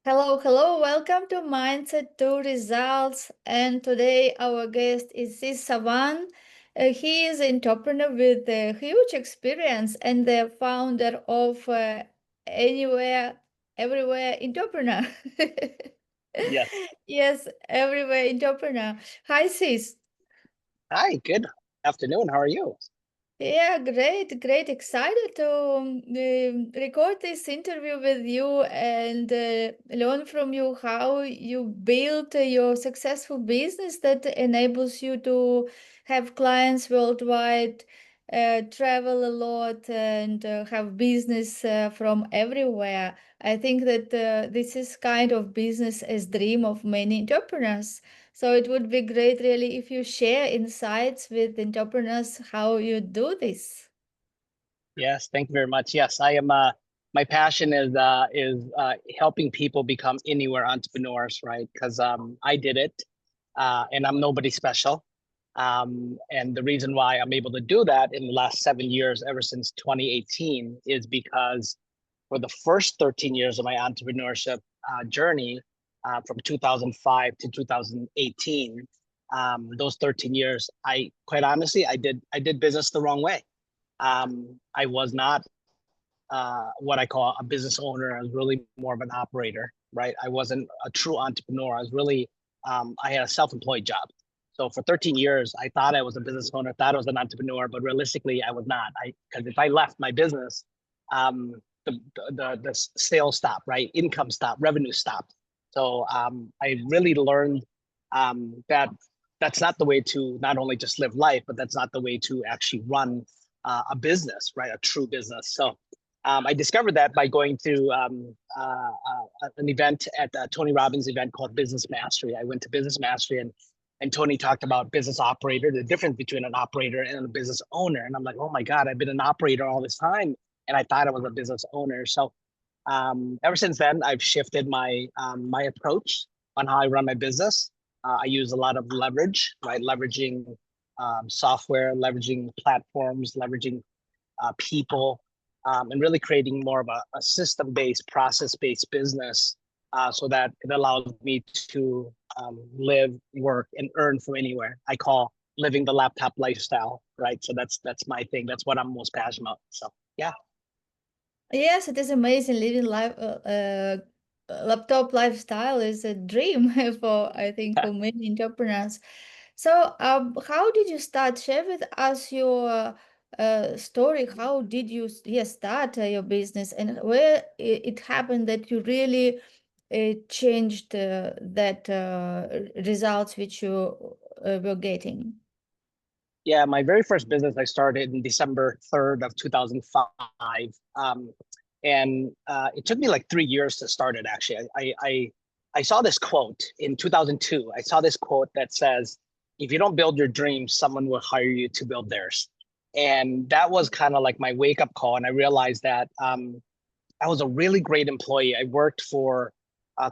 Hello, hello. Welcome to Mindset to Results. And today our guest is Sys Savanh. He is an entrepreneur with a huge experience and the founder of Anywhere, Everywhere Entrepreneur. Yes. Yes, Everywhere Entrepreneur. Hi, Sis. Hi, good afternoon. How are you? Yeah, great, great. Excited to record this interview with you and learn from you how you built your successful business that enables you to have clients worldwide, travel a lot, and have business from everywhere. I think that this is kind of business as dream of many entrepreneurs. So it would be great, really, if you share insights with entrepreneurs how you do this. Yes, thank you very much. Yes, I am. My passion is helping people become anywhere entrepreneurs, right? Because I did it, and I'm nobody special. And the reason why I'm able to do that in the last 7 years, ever since 2018, is because for the first 13 years of my entrepreneurship journey, from 2005 to 2018, those 13 years, I quite honestly, I did business the wrong way. I was not what I call a business owner. I was really more of an operator, right? I wasn't a true entrepreneur. I was really, I had a self-employed job. So for 13 years, I thought I was a business owner, thought I was an entrepreneur, but realistically, I was not. Because if I left my business, um, the sales stopped, right? Income stopped, revenue stopped. So I really learned that that's not the way to not only just live life, but that's not the way to actually run a business, right? A true business. So I discovered that by going to an event at Tony Robbins' event called Business Mastery. I went to Business Mastery, and Tony talked about business operator, the difference between an operator and a business owner. And I'm like, oh my God, I've been an operator all this time, and I thought I was a business owner. So ever since then, I've shifted my approach on how I run my business. I use a lot of leverage, right? Leveraging software, leveraging platforms, leveraging people, and really creating more of a system-based, process-based business, so that it allows me to live, work, and earn from anywhere. I call living the laptop lifestyle, right? So that's my thing. That's what I'm most passionate about. So yeah. Yes, it is amazing. Living life, laptop lifestyle is a dream for, I think, for many entrepreneurs. So, how did you start? Share with us your story. How did you, yes, start your business, and where it happened that you really changed that results which you were getting? Yeah, my very first business I started in December 3rd of 2005. And it took me like 3 years to start it, actually. I saw this quote in 2002. I saw this quote that says, if you don't build your dreams, someone will hire you to build theirs. And that was kind of like my wake up call. And I realized that I was a really great employee. I worked for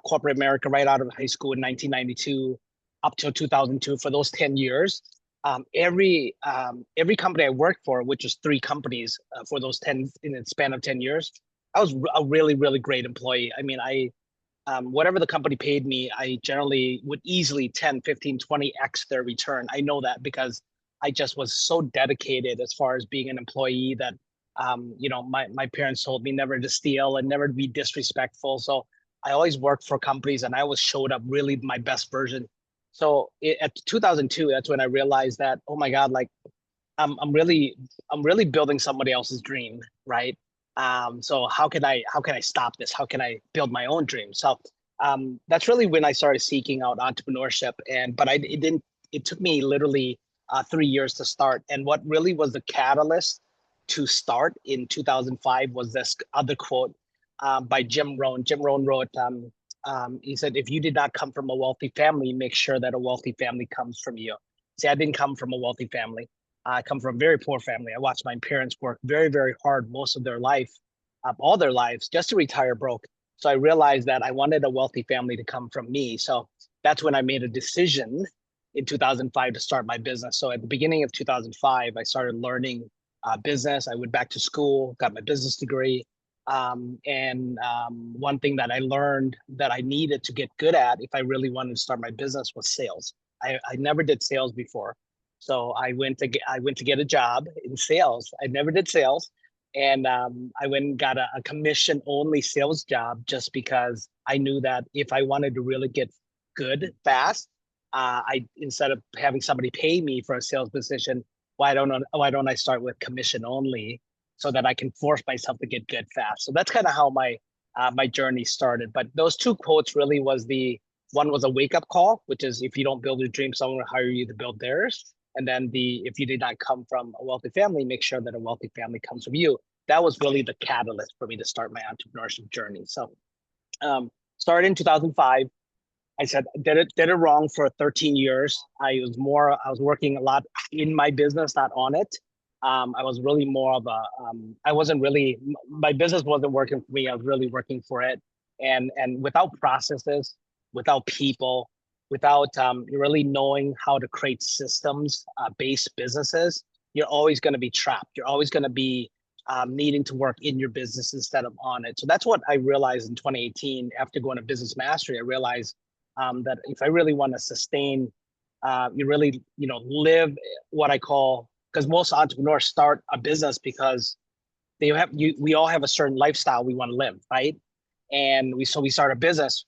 corporate America right out of high school in 1992 up till 2002 for those 10 years. Every company I worked for, which was three companies for those 10 in the span of 10 years, I was a really, really great employee. I mean, whatever the company paid me, I generally would easily 10, 15, 20x their return. I know that because I just was so dedicated as far as being an employee that, my parents told me never to steal and never to be disrespectful. So I always worked for companies and I always showed up really my best version. So at 2002, that's when I realized that, oh my God, like I'm really building somebody else's dream, right? So how can I stop this? How can I build my own dream? So that's really when I started seeking out entrepreneurship. But it didn't. It took me literally 3 years to start. And what really was the catalyst to start in 2005 was this other quote by Jim Rohn. Jim Rohn wrote. He said, "If you did not come from a wealthy family, make sure that a wealthy family comes from you." See, I didn't come from a wealthy family. I come from a very poor family. I watched my parents work very, very hard most of their life, all their lives, just to retire broke. So I realized that I wanted a wealthy family to come from me. So that's when I made a decision in 2005 to start my business. So at the beginning of 2005, I started learning business. I went back to school, got my business degree, One thing that I learned that I needed to get good at if I really wanted to start my business was sales. I never did sales before. So I went to get a job in sales. I never did sales. And I went and got a commission only sales job just because I knew that if I wanted to really get good fast, instead of having somebody pay me for a sales position, why don't I start with commission only so that I can force myself to get good fast. So that's kind of how my journey started. But those two quotes really one was a wake up call, which is if you don't build your dream, someone will hire you to build theirs. And then if you did not come from a wealthy family, make sure that a wealthy family comes from you. That was really the catalyst for me to start my entrepreneurship journey. So started in 2005. I said did it wrong for 13 years. I was working a lot in my business, not on it. I was really more of my business wasn't working for me. I was really working for it. And without processes, without people, without really knowing how to create systems based businesses, you're always going to be trapped. You're always going to be needing to work in your business instead of on it. So that's what I realized in 2018 after going to business mastery. I realized that if I really want to sustain, you really, live what I call, because most entrepreneurs start a business because we all have a certain lifestyle we want to live, right? And we start a business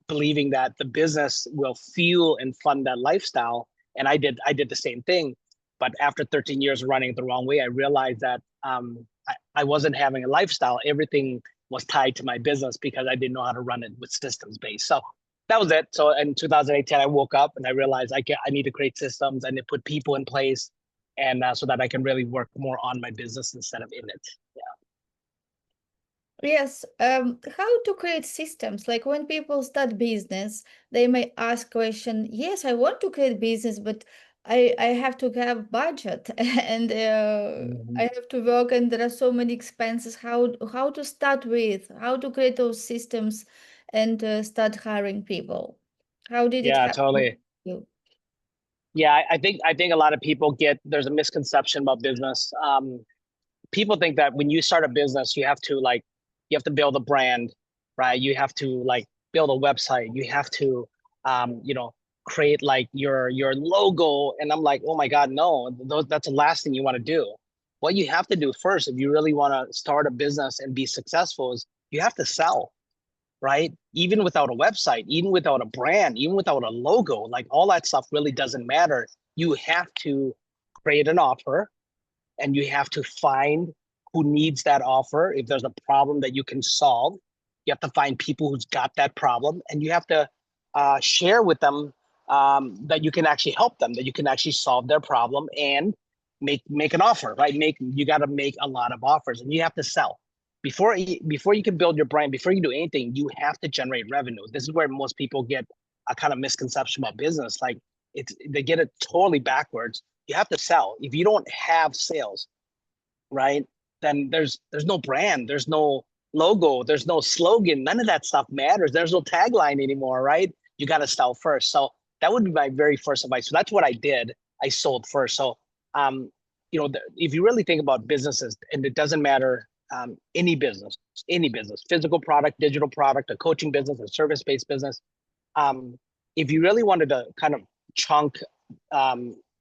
believing that the business will fuel and fund that lifestyle. And I did the same thing. But after 13 years running it the wrong way, I realized that I wasn't having a lifestyle. Everything was tied to my business because I didn't know how to run it with systems based. So that was it. So in 2018, I woke up and I realized I need to create systems and to put people in place, and so that I can really work more on my business instead of in it. Yeah. Yes, how to create systems? Like when people start business, they may ask question, yes, I want to create business, but I have to have budget and I have to work and there are so many expenses. How to start with? How to create those systems and start hiring people? How did it Yeah, happen totally. to you? Yeah, I think a lot of people there's a misconception about business. People think that when you start a business, you have to build a brand, right? You have to build a website. You have to, create your logo. And I'm like, oh my God, no, that's the last thing you want to do. What you have to do first, if you really want to start a business and be successful, is you have to sell, right? Even without a website, even without a brand, even without a logo, like all that stuff really doesn't matter. You have to create an offer and you have to find who needs that offer. If there's a problem that you can solve, you have to find people who's got that problem, and you have to share with them that you can actually help them, that you can actually solve their problem and make an offer, right? You got to make a lot of offers, and you have to sell. Before you can build your brand, before you do anything, you have to generate revenue. This is where most people get a kind of misconception about business. Like they get it totally backwards. You have to sell. If you don't have sales, right, then there's no brand, there's no logo, there's no slogan, none of that stuff matters. There's no tagline anymore, right? You got to sell first. So that would be my very first advice. So that's what I did. I sold first. So if you really think about businesses, and it doesn't matter, any business, physical product, digital product, a coaching business, a service-based business, if you really wanted to kind of chunk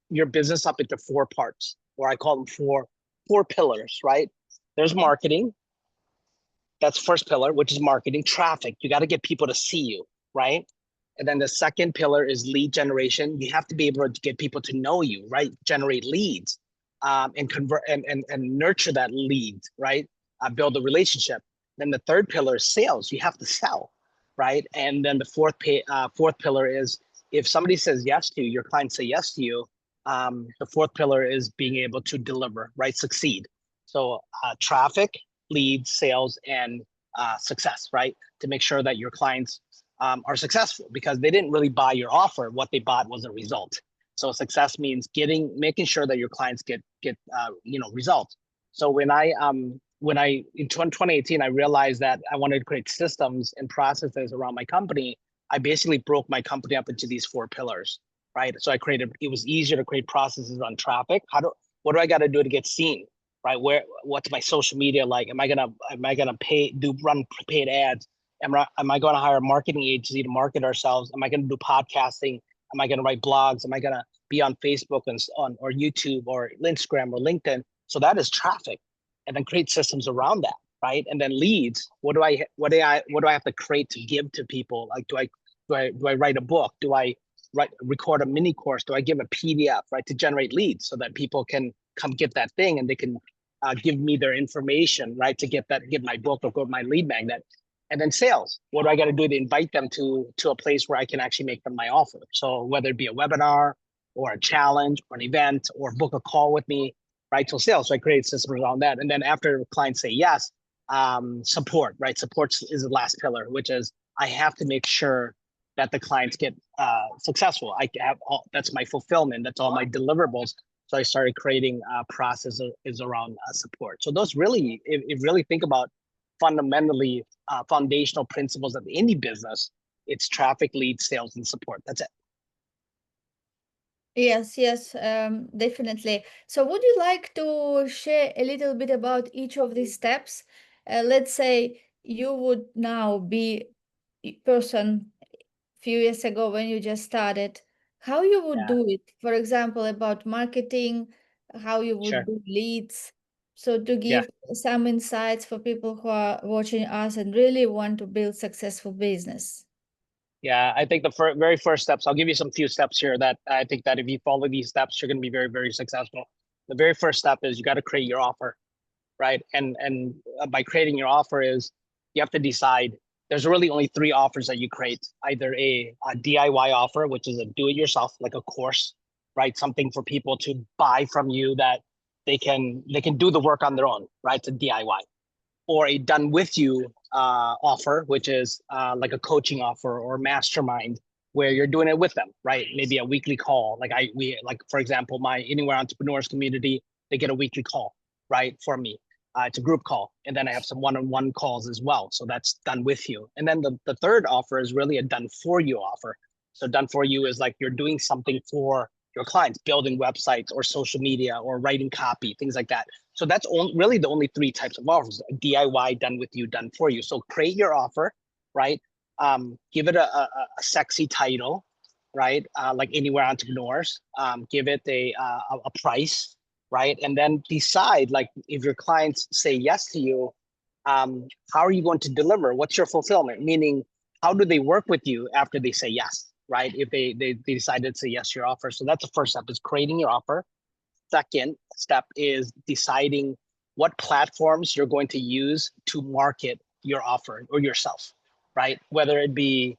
your business up into 4 parts, or I call them four pillars, right? There's marketing. That's first pillar, which is marketing. Traffic. You got to get people to see you, right? And then the second pillar is lead generation. You have to be able to get people to know you, right? Generate leads, and convert and nurture that lead, right? Build a relationship. Then the third pillar is sales. You have to sell, right? And then the fourth pillar is if somebody says yes to you, your clients say yes to you. The fourth pillar is being able to deliver, right? Succeed. So traffic, leads, sales, and success, right? To make sure that your clients are successful, because they didn't really buy your offer. What they bought was a result. So success means making sure that your clients get results. So when I in 2018, I realized that I wanted to create systems and processes around my company. I basically broke my company up into these 4 pillars, right? So it was easier to create processes on traffic. What do I got to do to get seen, right? What's my social media like? Am I gonna run paid ads? Am I gonna hire a marketing agency to market ourselves? Am I gonna do podcasting? Am I gonna write blogs? Am I gonna be on Facebook and or YouTube or Instagram or LinkedIn? So that is traffic, and then create systems around that, right? And then leads. What do I have to create to give to people? Like, do I write a book? Do I record a mini course? Do I give a PDF, right, to generate leads so that people can come get that thing and they can give me their information, right, to get my book or go to my lead magnet. And then sales. What do I got to do to invite them to a place where I can actually make them my offer? So whether it be a webinar or a challenge or an event or book a call with me, right? So sales. So I create systems around that. And then after clients say yes, support, right? Support is the last pillar, which is I have to make sure that the clients get successful. I have that's my fulfillment. That's all my deliverables. So I started creating processes around support. So those really, if really think about fundamentally foundational principles of any business, it's traffic, lead, sales, and support. That's it. Yes, definitely. So would you like to share a little bit about each of these steps? Let's say you would now be a person few years ago when you just started, how you would Yeah, do it? For example, about marketing, how you would sure. do leads. So to Yeah. give some insights for people who are watching us and really want to build successful business. Yeah, I think the very first steps, I'll give you some few steps here that I think that if you follow these steps, you're going to be very, very successful. The very first step is you got to create your offer, right? And by creating your offer is you have to decide there's really only three offers that you create, either a DIY offer, which is a do-it-yourself, like a course, right? Something for people to buy from you that they can do the work on their own, right? It's a DIY. Or a done with you offer, which is like a coaching offer or mastermind where you're doing it with them, right? Maybe a weekly call. Like for example, my Anywhere Entrepreneurs community, they get a weekly call, right, for me. It's a group call. And then I have some one-on-one calls as well. So that's done with you. And then the third offer is really a done for you offer. So done for you is like you're doing something for your clients, building websites or social media or writing copy, things like that. So that's really the only three types of offers: DIY, done with you, done for you. So create your offer, right? Give it a sexy title, right? Like Anywhere Entrepreneurs. Give it a price, right? And then decide, like, if your clients say yes to you, how are you going to deliver? What's your fulfillment? Meaning, how do they work with you after they say yes, right? If they decided to say yes to your offer. So that's the first step, is creating your offer. Second step is deciding what platforms you're going to use to market your offer or yourself, right? Whether it be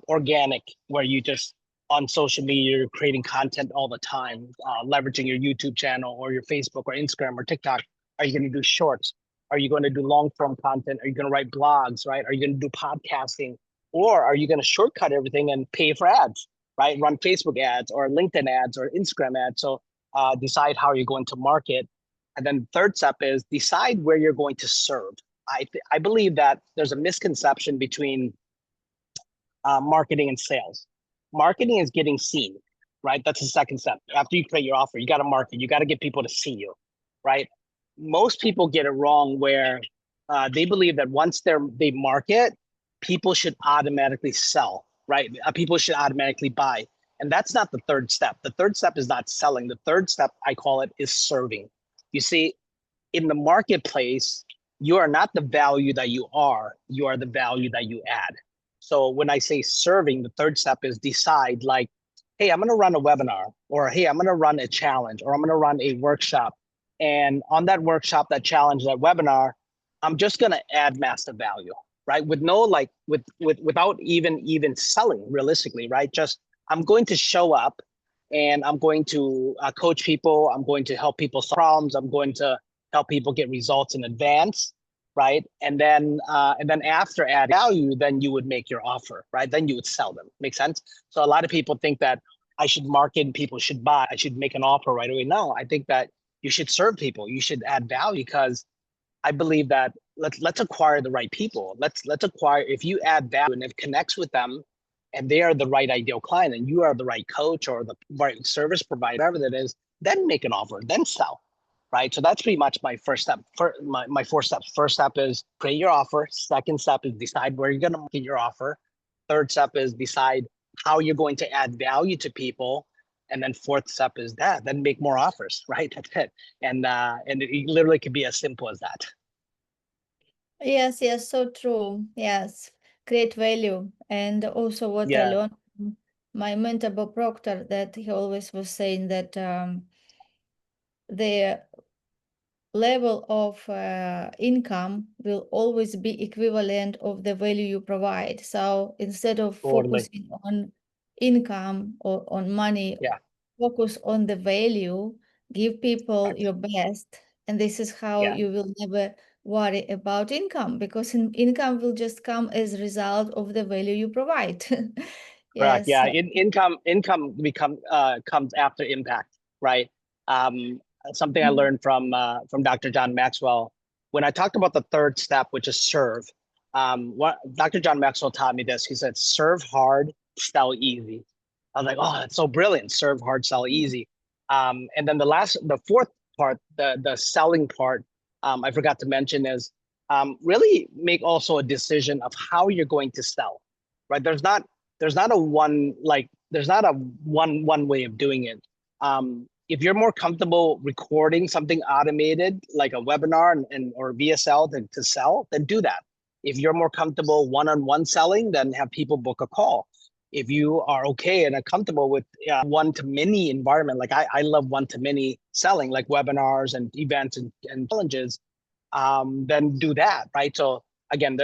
organic, where you just on social media, you're creating content all the time, leveraging your YouTube channel or your Facebook or Instagram or TikTok. Are you going to do shorts? Are you going to do long-form content? Are you going to write blogs, right? Are you going to do podcasting? Or are you going to shortcut everything and pay for ads, right? Run Facebook ads or LinkedIn ads or Instagram ads. So decide how you're going to market. And then third step is decide where you're going to serve. I believe that there's a misconception between marketing and sales. Marketing is getting seen, right? That's the second step. After you create your offer, you got to market. You got to get people to see you, right? Most people get it wrong where they believe that once they market, people should automatically sell, right? People should automatically buy. And that's not the third step. The third step is not selling. The third step, I call it, is serving. You see, in the marketplace, you are not the value that you are the value that you add. So when I say serving, the third step is decide, like, hey, I'm going to run a webinar, or hey, I'm going to run a challenge, or I'm going to run a workshop. And on that workshop, that challenge, that webinar, I'm just going to add massive value, right? With no, like, without even selling realistically, right? Just, I'm going to show up and I'm going to coach people. I'm going to help people solve problems. I'm going to help people get results in advance, right? And then after add value, then you would make your offer, right? Then you would sell them. Make sense? So a lot of people think that I should market and people should buy. I should make an offer right away. No, I think that you should serve people. You should add value, because I believe that let's acquire the right people. Let's acquire, if you add value and it connects with them and they are the right ideal client and you are the right coach or the right service provider, whatever that is, then make an offer, then sell. right? So that's pretty much my first step. For my four steps. First step is create your offer. Second step is decide where you're going to market your offer. Third step is decide how you're going to add value to people. And then fourth step is that, then make more offers, right? That's it. And it literally could be as simple as that. Yes, yes, so true. Yes, great value. And also what I Yeah, learned from my mentor Bob Proctor, that he always was saying that the level of income will always be equivalent of the value you provide. So instead of totally. focusing on income or on money, Yeah, focus on the value, give people correct. your best, and this is how Yeah, you will never worry about income, because income will just come as a result of the value you provide. correct. Yes. Yeah, income comes after impact, right? Um, Something I learned from Dr. John Maxwell when I talked about the third step, which is serve. What Dr. John Maxwell taught me this. He said, "Serve hard, sell easy." I was like, "Oh, that's so brilliant! Serve hard, sell easy." And then the fourth part, the selling part, I forgot to mention is really make also a decision of how you're going to sell. Right? There's not a one way of doing it. If you're more comfortable recording something automated like a webinar and or VSL to sell, then do that. If you're more comfortable one-on-one selling, then have people book a call. If you are okay and are comfortable with one-to-many environment, like I love one-to-many selling, like webinars and events and challenges, then do that, right? So again,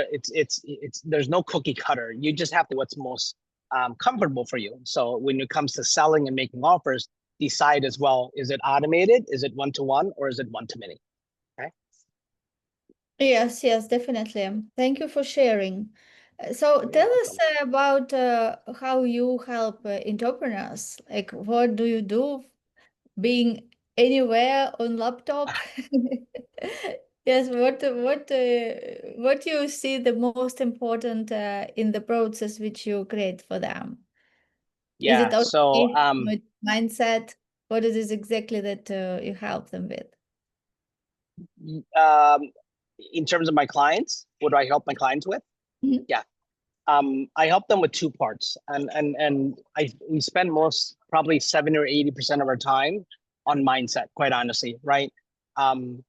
there's no cookie cutter. You just have to what's most comfortable for you. So when it comes to selling and making offers, decide as well: is it automated, is it one-to-one, or is it one-to-many? Okay. Yes, yes, definitely. Thank you for sharing. So You're tell us welcome. about how you help entrepreneurs. Like, what do you do being anywhere on laptop? Yes, what you see the most important in the process which you create for them? Is it Yeah. So only mindset? What is it exactly that you help them with? um, in terms of my clients, what do I help my clients with? Mhm. Yeah. I help them with two parts, and we spend most probably 70 or 80% of our time on mindset. Quite honestly, right? Um,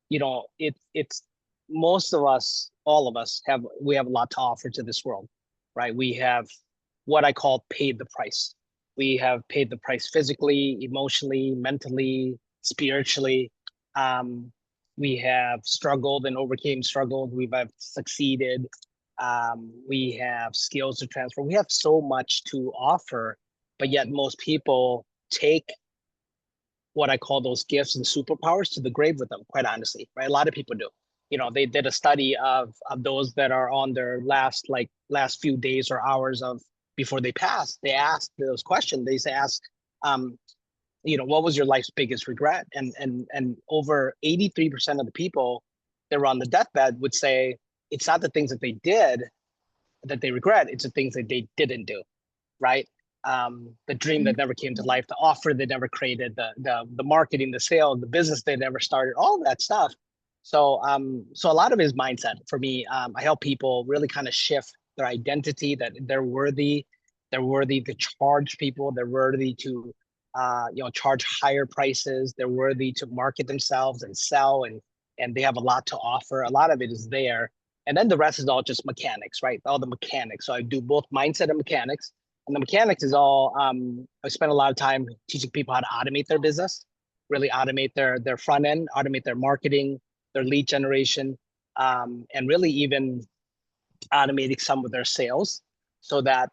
it's most of us, all of us we have a lot to offer to this world, right? We have what I call paid the price. We have paid the price physically, emotionally, mentally, spiritually. Um, we have struggled and overcame struggled. We've succeeded. We have skills to transfer. We have so much to offer, but yet most people take what I call those gifts and superpowers to the grave with them, quite honestly, right? A lot of people do. They did a study of those that are on their last few days or hours of before they pass. They asked those questions. They ask, um, what was your life's biggest regret? And over 83% of the people that were on the deathbed would say it's not the things that they did that they regret, it's the things that they didn't do, right? The dream that never came to life, the offer they never created, the marketing, the sale, the business they never started, all that stuff. So a lot of it is mindset for me. I help people really kind of shift their identity that they're worthy to charge people, they're worthy to charge higher prices, they're worthy to market themselves and sell, and they have a lot to offer. A lot of it is there. And then the rest is all just mechanics, right? All the mechanics. So I do both mindset and mechanics. And the mechanics is all I spend a lot of time teaching people how to automate their business, really automate their front end, automate their marketing, their lead generation, and really even automating some of their sales, so that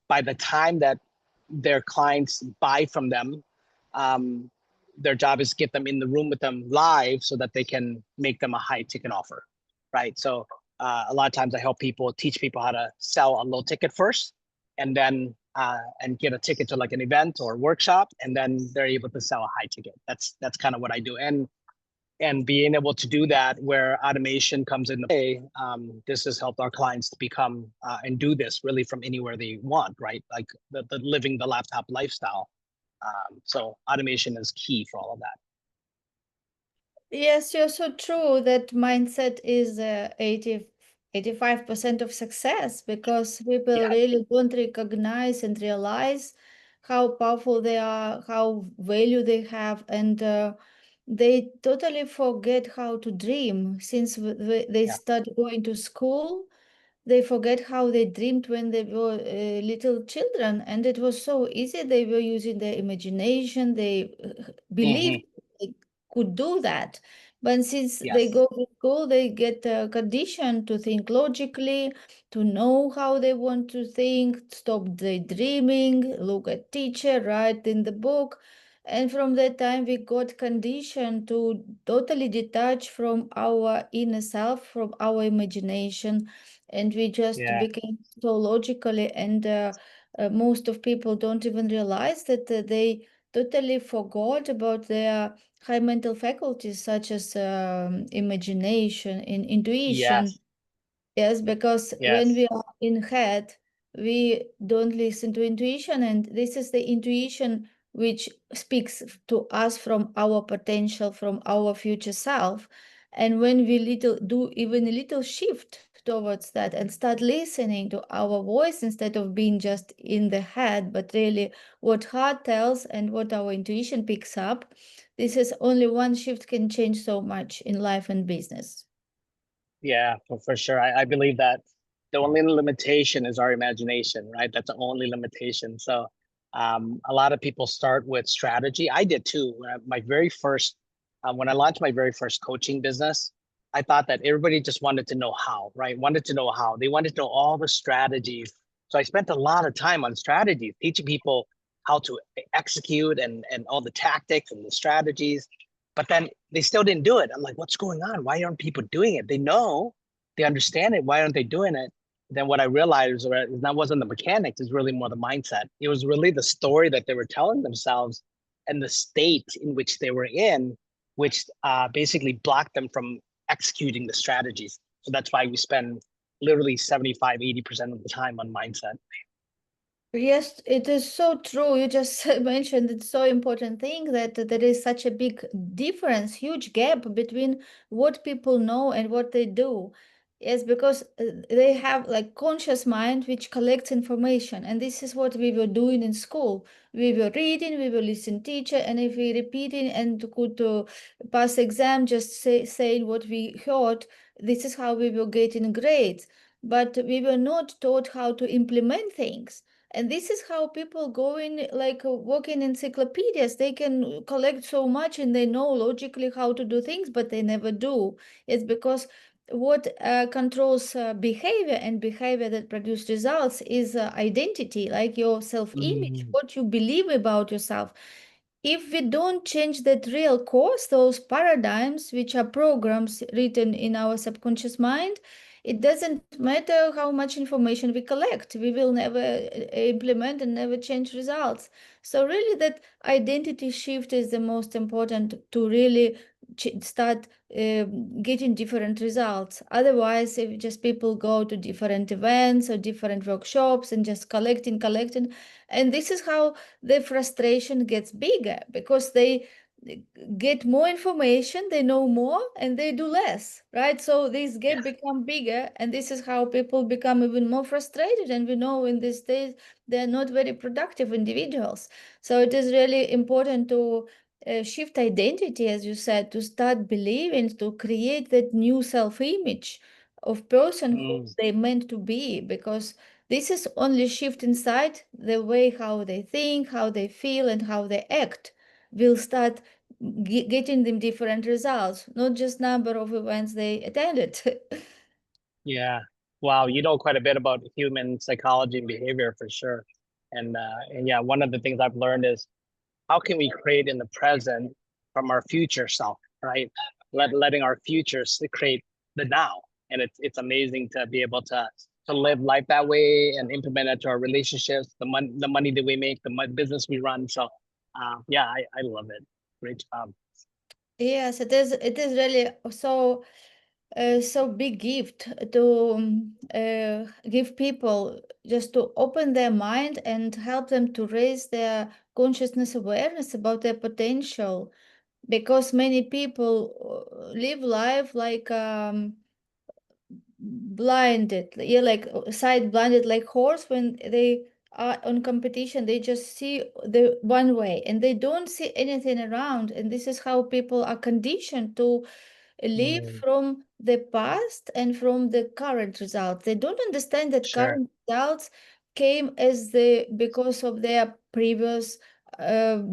by the time that their clients buy from them, um, their job is to get them in the room with them live so that they can make them a high ticket offer, right? So a lot of times I help people teach people how to sell a low ticket first, and then and get a ticket to like an event or workshop, and then they're able to sell a high ticket. That's kind of what I do. And being able to do that where automation comes into play, this has helped our clients to become and do this really from anywhere they want, right? Like the living the laptop lifestyle. So automation is key for all of that. Yes, you're so true that mindset is 85% of success, because people Yes, really don't recognize and realize how powerful they are, how value they have, and they totally forget how to dream. Since they yeah, start going to school, they forget how they dreamed when they were little children, and it was so easy. They were using their imagination. They believed hmm, they could do that. But since they yes, go to school, they get conditioned to think logically, to know how they want to think, stop daydreaming, look at teacher, write in the book. And from that time, we got conditioned to totally detach from our inner self, from our imagination, and we just yeah, became so logically, and most of people don't even realize that they totally forgot about their high mental faculties, such as imagination and intuition. yes, Yes, because when yes, we are in head, we don't listen to intuition, and this is the intuition which speaks to us from our potential, from our future self. And when we little do even a little shift towards that and start listening to our voice instead of being just in the head, but really what heart tells and what our intuition picks up, this is only one shift can change so much in life and business. yeah, for sure. I believe that the only limitation is our imagination, right? That's the only limitation. So a lot of people start with strategy. I did too. My very first, when I launched my very first coaching business, I thought that everybody just wanted to know how, right? Wanted to know how. They wanted to know all the strategies. So I spent a lot of time on strategies, teaching people how to execute and all the tactics and the strategies. But then they still didn't do it. I'm like, what's going on? Why aren't people doing it? They know, they understand it. Why aren't they doing it? Then what I realized was that wasn't the mechanics, it's really more the mindset. It was really the story that they were telling themselves and the state in which they were in, which basically blocked them from executing the strategies. So that's why we spend literally 75, 80% of the time on mindset. Yes, it is so true. You just mentioned it's so important thing that there is such a big difference, huge gap between what people know and what they do. Yes, because they have like conscious mind which collects information, and this is what we were doing in school. We were reading, we were listening teacher, and if we repeating and could pass exam, just saying what we heard, this is how we were getting grades. But we were not taught how to implement things, and this is how people go in, like working encyclopedias. They can collect so much and they know logically how to do things, but they never do. It's because what controls behavior, and behavior that produce results, is identity, like your self-image, Mm, what you believe about yourself. If we don't change that real course, those paradigms, which are programs written in our subconscious mind, it doesn't matter how much information we collect, we will never implement and never change results. So really that identity shift is the most important to really start getting different results. Otherwise, if just people go to different events or different workshops and just collecting, and this is how the frustration gets bigger, because they get more information, they know more, and they do less, right? So this yeah. gap become bigger, and this is how people become even more frustrated. And we know in this stage they're not very productive individuals. So it is really important to shift identity, as you said, to start believing, to create that new self-image of person who Mm, they meant to be, because this is only shift inside the way how they think, how they feel, and how they act will start getting them different results, not just number of events they attended. yeah. Wow, you know quite a bit about human psychology and behavior for sure. And yeah, one of the things I've learned is how can we create in the present from our future self, right? Letting our futures create the now. And it's amazing to be able to live life that way and implement it to our relationships, the money that we make, the business we run. So yeah, I love it. Great job. Yes, it is. It is really so so big gift to give people, just to open their mind and help them to raise their consciousness awareness about their potential. because many people live life like blinded, yeah, like side blinded, like horse. When they are on competition, they just see the one way and they don't see anything around. And this is how people are conditioned to live Mm, from the past and from the current results. They don't understand that sure. current results came as the because of their previous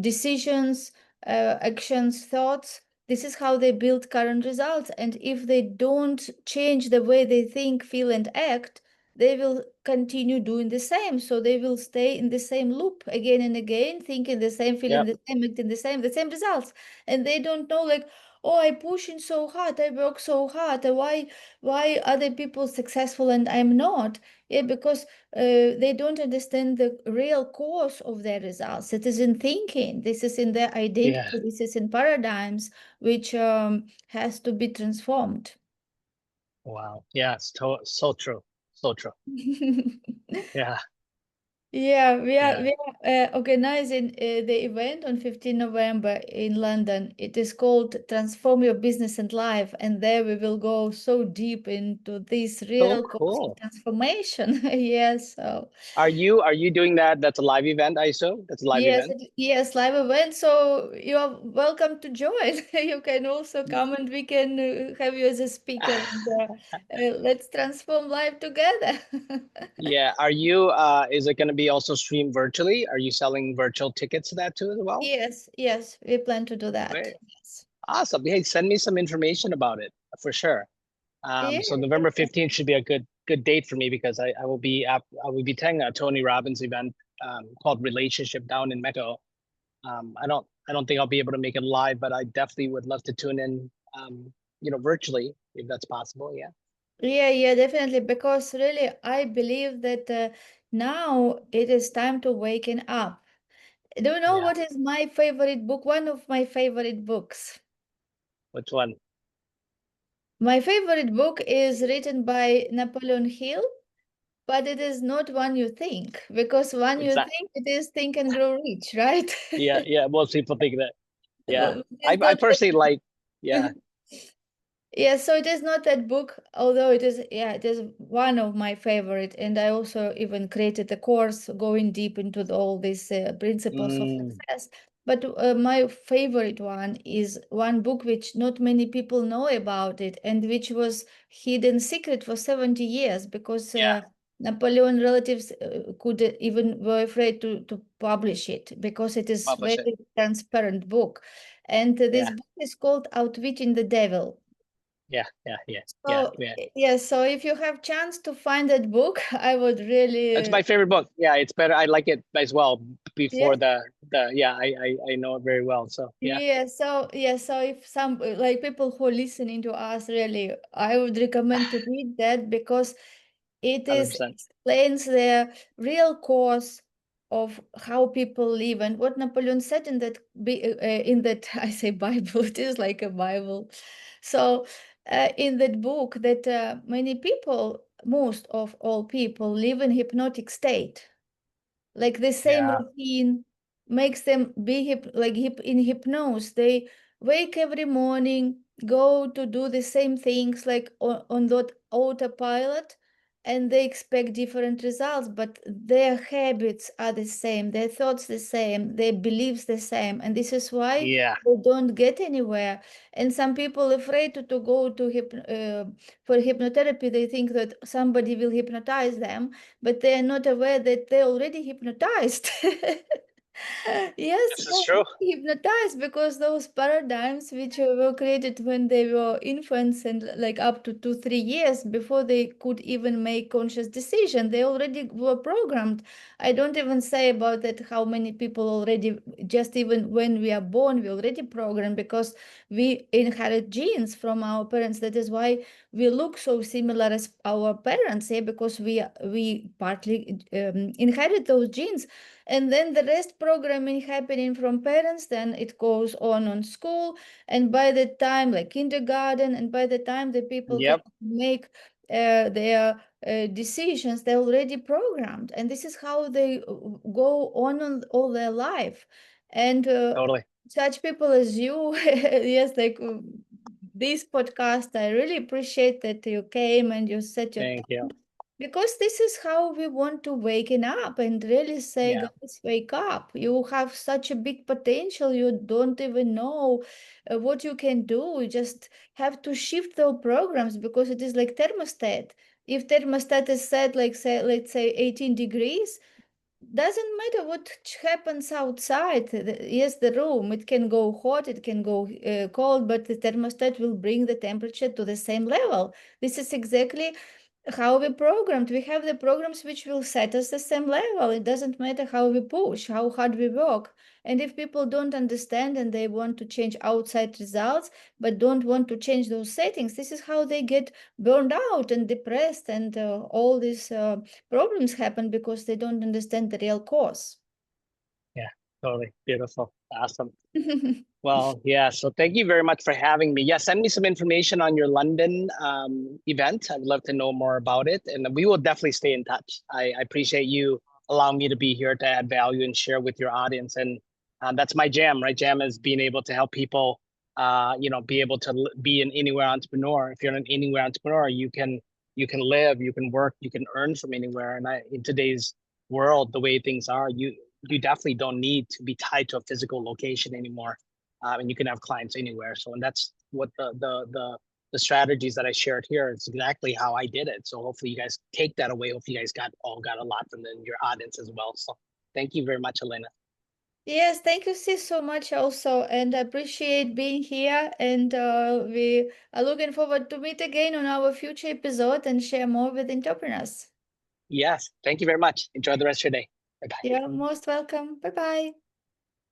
decisions, actions, thoughts. This is how they build current results. And if they don't change the way they think, feel, and act, they will continue doing the same. So they will stay in the same loop again and again, thinking the same, feeling Yep. the same, acting the same results. And they don't know, like, oh, I pushing so hard, I work so hard. Why other people successful and I'm not? Yeah, because they don't understand the real cause of their results. It is in thinking. This is in their Yeah. identity. This is in paradigms, which has to be transformed. Wow. Yeah. It's so true. So true. Yeah. Yeah, Yeah. we are organizing the event on 15 November in London. It is called Transform Your Business and Life, and there we will go so deep into this So real cause of cool. transformation. Yes, so Are you doing that? That's a live event, I assume? That's a live yes, event. yes, live event. So you are welcome to join. You can also come and we can have you as a speaker. And, let's transform life together. Yeah. Is it going to be also streamed virtually? Are you selling virtual tickets to that too as well? Yes, yes, we plan to do that. Great. Yes. Awesome. Hey, send me some information about it for sure. Yeah, So November 15th should be a good date for me because I will be attending a Tony Robbins event called Relationship down in Mexico. I don't think I'll be able to make it live, but I definitely would love to tune in virtually if that's possible. Yeah. yeah, definitely. Because really, I believe that now it is time to waken up. Do you know Yeah. what is my favorite book? One of my favorite books. Which one? My favorite book is written by Napoleon Hill, but it is not one you think, because one you Exactly. think it is Think and Grow Rich, right? Yeah, yeah. Most people think that. Yeah. I It's I not personally like. Yeah. Yeah, so it is not that book, although it is, yeah, it is one of my favorite. And I also even created a course going deep into all these principles of Mm, success. But my favorite one is one book which not many people know about it and which was hidden secret for 70 years because yeah. Napoleon relatives could even were afraid to publish it because it is Publish it. very transparent book. And this Yeah. book is called Outwitting the Devil. Yeah. Yeah. Yeah. Yeah. So Yeah. yes, so if you have chance to find that book, I would That's really, my favorite book. Yeah, it's better. I like it as well before yeah, the yeah, I know it very well. So yeah, yeah, so if some like people who are listening to us, really, I would recommend to read that because it is 100%. explains the real cause of how people live and what Napoleon said in that I say Bible, it is like a Bible. So in that book, that many people, most of all people, live in hypnotic state, like the same Yeah. routine makes them be in hypnosis. They wake every morning, go to do the same things like on that autopilot, and they expect different results, but their habits are the same, their thoughts the same, their beliefs the same, and this is why Yeah. they don't get anywhere. And some people afraid to go to for hypnotherapy. They think that somebody will hypnotize them, but they are not aware that they're already hypnotized. Yes, This is they're true. hypnotized because those paradigms which were created when they were infants and like up to 2, 3 years before they could even make conscious decision, they already were programmed. I don't even say about that how many people already, just even when we are born, we already programmed because we inherit genes from our parents. That is why we look so similar as our parents, yeah, because we partly inherit those genes. And then the rest programming happening from parents, then it goes on school, and by the time like kindergarten, and by the time the people can Yep. make their decisions, they're already programmed, and this is how they go on all their life. And Totally. such people as you, yes, like this podcast, I really appreciate that you came and you set your Thank you. time, because this is how we want to waken up and really say, Yeah. guys, wake up. You have such a big potential. You don't even know what you can do. You just have to shift those programs, because it is like thermostat. If thermostat is set like, say, let's say 18 degrees, doesn't matter what happens outside. Yes, the room, it can go hot, it can go cold, but the thermostat will bring the temperature to the same level. This is exactly how we programmed. We have the programs which will set us the same level. It doesn't matter how we push, how hard we work. And if people don't understand and they want to change outside results, but don't want to change those settings, this is how they get burned out and depressed, and all these problems happen because they don't understand the real cause. Yeah. Totally. Beautiful. Awesome. Well, yeah. So thank you very much for having me. Yeah, send me some information on your London event. I'd love to know more about it, and we will definitely stay in touch. I appreciate you allowing me to be here to add value and share with your audience. And that's my jam, right? Jam is being able to help people, be able to be an anywhere entrepreneur. If you're an anywhere entrepreneur, you can live, you can work, you can earn from anywhere. And in today's world, the way things are, you definitely don't need to be tied to a physical location anymore, and you can have clients anywhere. So, and that's what the strategies that I shared here is exactly how I did it. So hopefully you guys take that away. Hopefully you guys got a lot from your audience as well. So thank you very much, Elena. Yes, thank you, Sis, so much also, and I appreciate being here. And we are looking forward to meet again on our future episode and share more with entrepreneurs. Yes, thank you very much. Enjoy the rest of your day. Bye bye. You're most welcome. Bye bye.